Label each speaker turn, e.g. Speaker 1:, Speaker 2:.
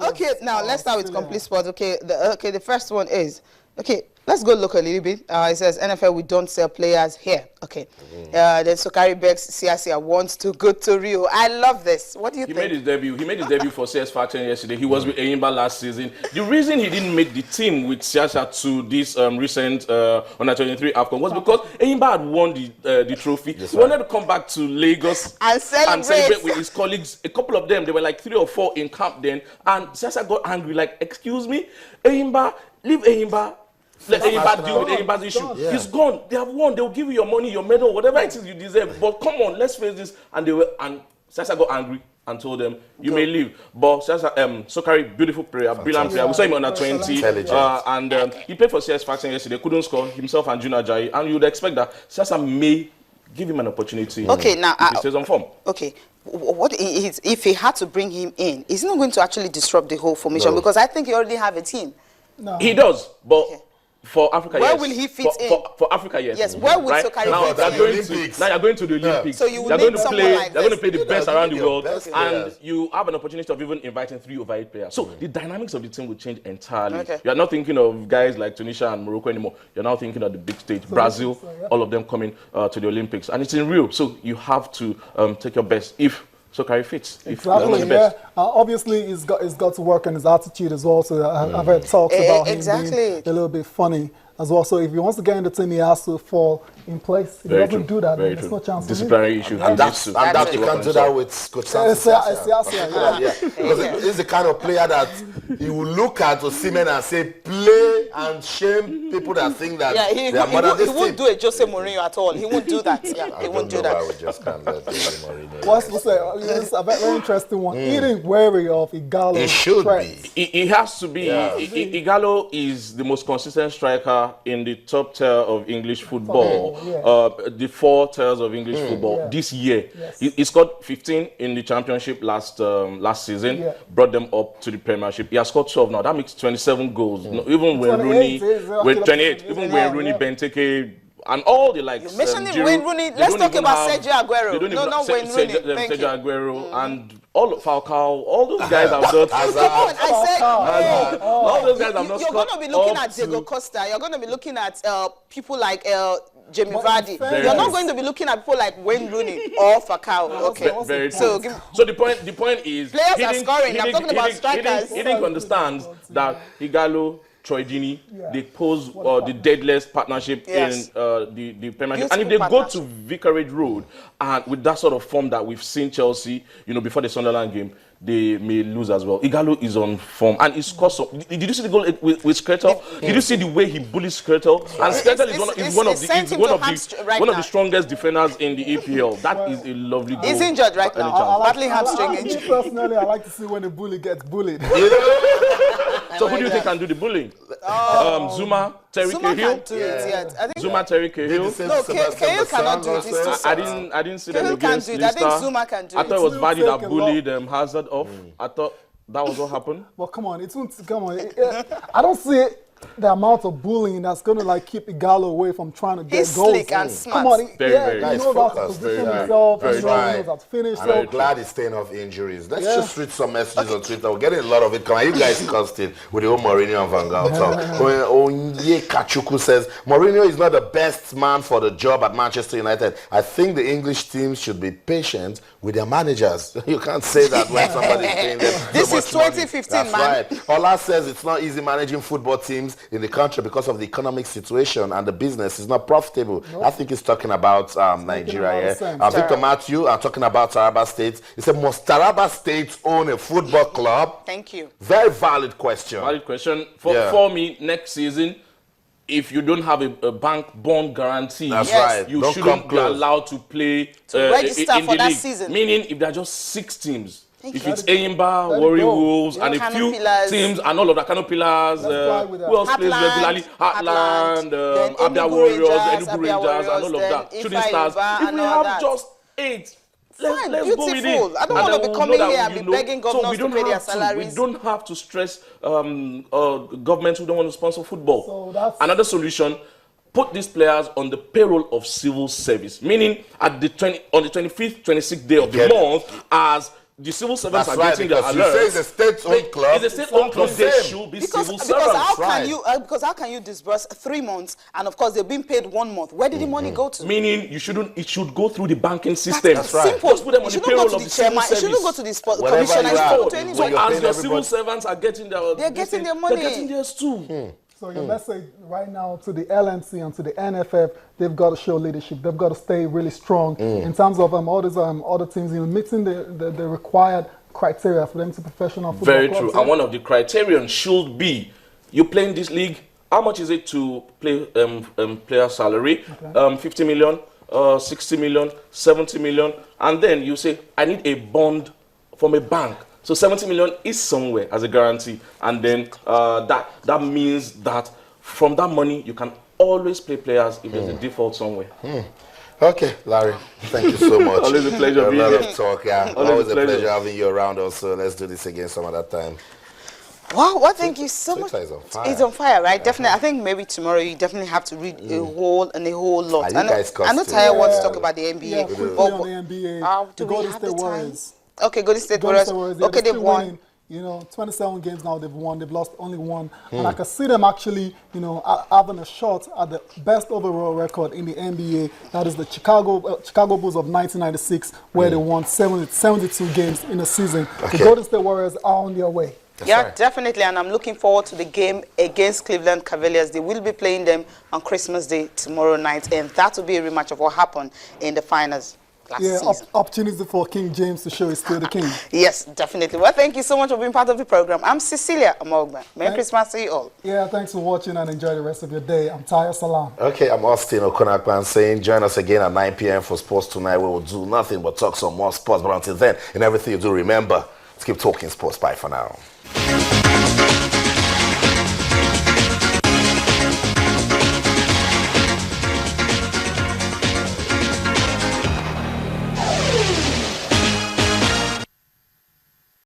Speaker 1: Okay, now let's start with complete sports. Okay, the first one is let's go look a little bit. It says NFL, we don't sell players here. Okay, then Sokari begs Siasia wants to go to Rio. I love this. What do you think?
Speaker 2: He made his debut for CS Faction yesterday. He was with Eyimba last season. The reason he didn't make the team with Siasia to this recent Under 23 AFCON was because Eyimba had won the trophy. He wanted to come back to Lagos
Speaker 1: and celebrate
Speaker 2: with his colleagues. A couple of them, they were like 3 or 4 in camp then, and Siasia got angry, like, excuse me, Eyimba, leave Eyimba. Let Eyimba deal with Eyimba's issue. Yeah. He's gone. They have won. They'll give you your money, your medal, whatever it is you deserve. But come on, let's face this. And Siasia got angry and told them, you may leave. But Sokari, beautiful player, brilliant player. We saw him under 20. And he played for CS Faction yesterday. Couldn't score himself and Junior Ajayi. And you would expect that Siasia may give him an opportunity.
Speaker 1: Okay, now
Speaker 2: if he stays on form.
Speaker 1: Okay. What is, if he had to bring him in, is he not going to actually disrupt the whole formation? No. Because I think he already have a team.
Speaker 2: No. He does, but for Africa,
Speaker 1: where
Speaker 2: yes.
Speaker 1: will he fit in?
Speaker 2: For Africa, yes.
Speaker 1: Yes, where will Sokari fit in?
Speaker 2: Now you're going to the Olympics.
Speaker 1: So you will need someone like
Speaker 2: They're going to play the best around the world,
Speaker 3: and
Speaker 2: you have an opportunity of even inviting 3 over 8 players. So the dynamics of the team will change entirely. Okay. You're not thinking of guys like Tunisia and Morocco anymore. You're now thinking of the big stage, Brazil, all of them coming to the Olympics. And it's in Rio, so you have to take your best if Sokari fits.
Speaker 4: Exactly, yeah. Obviously, he's got to work on his attitude as well. So I've heard talks about him being a little bit funny as well. So if he wants to get in the team, he has to fall in place. If he doesn't do that, then there's no chance.
Speaker 2: Disciplinary issue.
Speaker 3: And that you can't do that with Coach Siasia. Because he's the kind of player that he will look at Osimhen and say, play and shame people that think that they are more than this team.
Speaker 1: He won't do it Jose Mourinho at all. He won't do that. Yeah, he won't do that.
Speaker 3: I would just can't let Jose Mourinho.
Speaker 4: What's to say? It's a very interesting one. He ain't wary of Ighalo.
Speaker 3: He should be.
Speaker 2: He has to be. Ighalo is the most consistent striker in the top tier of English football. The 4 tiers of English football this year. Yes. He scored 15 in the championship last season, brought them up to the Premiership. He has scored 12 now. That makes 27 goals. No, even when Rooney, with 28, even when Rooney, Benteke, and all the likes.
Speaker 1: You mentioned Wayne Rooney. Let's talk about Sergio Aguero.
Speaker 2: No,
Speaker 1: Wayne Rooney.
Speaker 2: Sergio Aguero and all of Falcao, all those guys have not. All those guys have not.
Speaker 1: You're going to be looking at Diego Costa. You're going to be looking at people like Jamie Vardy. You're not going to be looking at people like Wayne Rooney or Falcao. Okay.
Speaker 2: Very true. So the point is,
Speaker 1: players are scoring. I'm talking about strikers.
Speaker 2: He didn't understand that Ighalo, Troy Deeney, they pose the deadliest partnership in the Premiership. And if they go to Vicarage Road and with that sort of form that we've seen Chelsea, before the Sunderland game, they may lose as well. Ighalo is on form and he scores. Did you see the goal with Skrtel? Did you see the way he bullies Skrtel? And Skrtel is one of the strongest defenders in the EPL. That is a lovely goal.
Speaker 1: He's injured right now. Battling hamstring injury.
Speaker 4: Personally, I like to see when a bully gets bullied.
Speaker 2: So who do you think can do the bullying? Zuma, Terry Cahill? Zuma, Terry Cahill?
Speaker 1: No, Cahill cannot do it.
Speaker 2: I didn't see them against Leicester.
Speaker 1: I think Zuma can do it.
Speaker 2: I thought it was Vardy that bullied Hazard off. I thought that was what happened.
Speaker 4: Well, come on. I don't see it. The amount of bullying that's going to keep Ighalo away from trying to get goals.
Speaker 1: He's slick and smart.
Speaker 4: Come on, he
Speaker 3: nice
Speaker 4: knows how to position himself. He knows how to finish.
Speaker 3: I'm glad he's staying off injuries. Let's just read some messages on Twitter. We're getting a lot of it. Come on, you guys cussed it with the whole Mourinho and Van Gaal talk. Onye Kachuku says, Mourinho is not the best man for the job at Manchester United. I think the English teams should be patient with their managers. You can't say that when somebody's paying them
Speaker 1: This is 2015,
Speaker 3: That's right. Ola says it's not easy managing football teams in the country because of the economic situation and the business is not profitable. Nope. I think he's talking about Nigeria. Victor Matthew, talking about Taraba State. He said, must Taraba State own a football club?
Speaker 1: Thank you.
Speaker 3: Very valid question.
Speaker 2: Valid question. For me, next season, if you don't have a bank bond guarantee, you shouldn't be allowed to play
Speaker 1: register
Speaker 2: in
Speaker 1: for
Speaker 2: the
Speaker 1: that
Speaker 2: league.
Speaker 1: Season.
Speaker 2: Meaning, if there are just 6 teams, if it's Eyimba, Warri Wolves, and a few teams, and all of the Canopilas, who else plays regularly? Heartland, Abia Warriors, Enugu Rangers, and all of that. Shooting Stars. If we have just 8, let's go with it.
Speaker 1: I don't want to be coming here and be begging governors to pay their salaries.
Speaker 2: We don't have to stress governments who don't want to sponsor football. So another solution, put these players on the payroll of civil service, meaning on the 25th, 26th day of the month, as the civil servants
Speaker 3: That's
Speaker 2: are getting their
Speaker 3: because
Speaker 2: alerts.
Speaker 3: you say it's a state-owned club.
Speaker 2: It's a state-owned club. They should be civil servants.
Speaker 1: Because how can you disburse 3 months and of course they're being paid 1 month? Where did the money go to?
Speaker 2: Meaning you shouldn't. It should go through the banking system.
Speaker 1: That's right. Simple.
Speaker 2: Just put them on the payroll of the civil service.
Speaker 1: It shouldn't go to the
Speaker 3: Whatever
Speaker 1: commissioner.
Speaker 3: you are,
Speaker 1: To anyone.
Speaker 2: So as your civil servants are getting their,
Speaker 1: they're getting their money.
Speaker 2: They're getting theirs too.
Speaker 4: So your message right now to the LNC and to the NFF, they've got to show leadership. They've got to stay really strong in terms of all these other teams, meeting the required criteria for them to professional football
Speaker 2: Very
Speaker 4: clubs.
Speaker 2: true. And one of the criterion should be, you play in this league, how much is it to play player salary? 50 million, 60 million, 70 million. And then you say, I need a bond from a bank. So 70 million is somewhere as a guarantee. And then that means that from that money, you can always play players if there's a default somewhere.
Speaker 3: Okay, Larry, thank you so much.
Speaker 2: Always a pleasure being
Speaker 3: here. A lot
Speaker 2: here.
Speaker 3: of talk, yeah. Always a pleasure having you around also. Let's do this again some other time.
Speaker 1: Wow, well, thank you so much.
Speaker 3: Twitter is on fire.
Speaker 1: It's on fire, right? Definitely. I think maybe tomorrow you definitely have to read a whole lot.
Speaker 3: Are you guys
Speaker 1: I know Taya wants to talk about the NBA.
Speaker 4: Yeah, quickly on the NBA.
Speaker 1: Do
Speaker 4: the
Speaker 1: we
Speaker 4: Golden
Speaker 1: have
Speaker 4: State
Speaker 1: the time?
Speaker 4: Warriors.
Speaker 1: Okay, Golden State Warriors.
Speaker 4: Yeah,
Speaker 1: okay, they've won.
Speaker 4: Winning. 27 games now they've won. They've lost only 1. And I can see them actually, having a shot at the best overall record in the NBA. That is the Chicago Bulls of 1996, where they won 72 games in a season. Okay. The Golden State Warriors are on their way.
Speaker 1: That's right. Definitely. And I'm looking forward to the game against Cleveland Cavaliers. They will be playing them on Christmas Day tomorrow night. And that will be a rematch of what happened in the finals.
Speaker 4: Opportunity for King James to show he's still the king.
Speaker 1: Yes, definitely. Well, thank you so much for being part of the program. I'm Cecilia Amogba. Merry Christmas to you all.
Speaker 4: Yeah, thanks for watching and enjoy the rest of your day. I'm Taya Salam.
Speaker 3: Okay, I'm Austin Okonakpan saying join us again at 9 p.m. for Sports Tonight. We will do nothing but talk some more sports. But until then, in everything you do, remember, let's keep talking sports. Bye for now.